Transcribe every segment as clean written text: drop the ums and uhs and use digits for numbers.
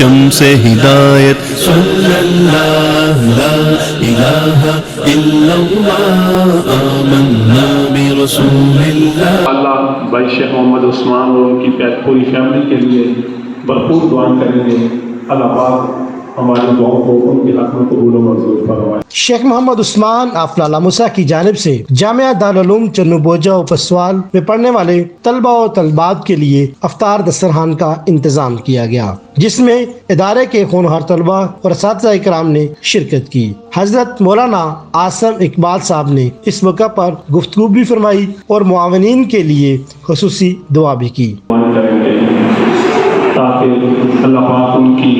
شمس ہدایت صلی اللہ لا الہ الا اللہ آمنا برسول اللہ. اللہ بھائی شیخ محمد عثمان اور ان کی پوری فیملی کے لیے بھرپور دعائیں کریں گے. اللہ پاک ہماری دعاؤں کو ان کے حق میں قبول و منظور فرمائے. شیخ محمد عثمان آفلہ لاموسا کی جانب سے جامعہ دارالعلوم چنو بوجہ و پسوال میں پڑھنے والے طلبہ و طالبات کے لیے افطار دسترخوان کا انتظام کیا گیا، جس میں ادارے کے ہونہار طلبہ اور اساتذہ کرام نے شرکت کی. حضرت مولانا عاصم اقبال صاحب نے اس موقع پر گفتگو بھی فرمائی اور معاونین کے لیے خصوصی دعا بھی کی. تاکہ اللہ پاک ان کی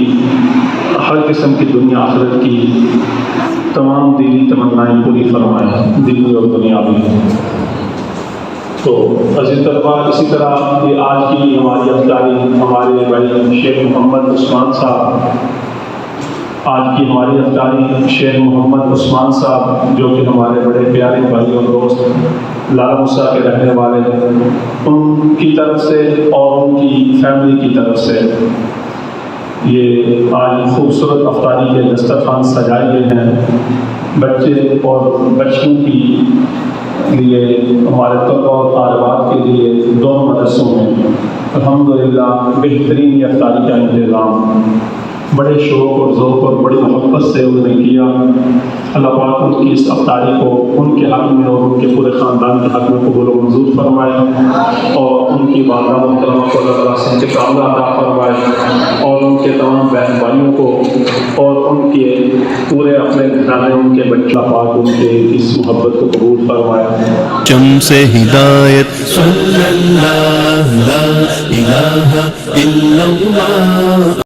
ہر قسم کی دنیا آخرت کی تمام دینی تمنائیں پوری فرمائے، دینی اور دنیاوی. تو عزیز طلبہ، اسی طرح یہ آج کی ہماری افطاری ہمارے بھائی شیخ محمد عثمان صاحب، آج کی ہماری افطاری شیخ محمد عثمان صاحب جو کہ ہمارے بڑے پیارے بھائی اور دوست لالہ موسیٰ کے رہنے والے ہیں، ان کی طرف سے اور ان کی فیملی کی طرف سے یہ آج خوبصورت افطاری کے دسترخوان سجائے گئے ہیں. بچے اور بچیوں کی لیے، ہمارے طلبہ اور طالبات کے لیے دونوں مدرسوں میں الحمدللہ بہترین یہ افطاری کا انتظام بڑے شوق اور ذوق اور بڑی محبت سے انہوں نے کیا. اللہ پاک ان کی اس افطاری کو ان کے حق میں اور ان کے پورے خاندان کے حق میں قبول و منظور فرمائے اور ان کی والدہ محترمہ کو اللہ تعالیٰ سے انتقام عطا فرمائے اور ان کے تمام بہن بھائیوں کو اور ان کے پورے اپنے گھرانے ان کے بچہ پاک ان کے اس محبت کو قبول فرمائے. شمس ہدایت صلی اللہ لا الہ الا اللہ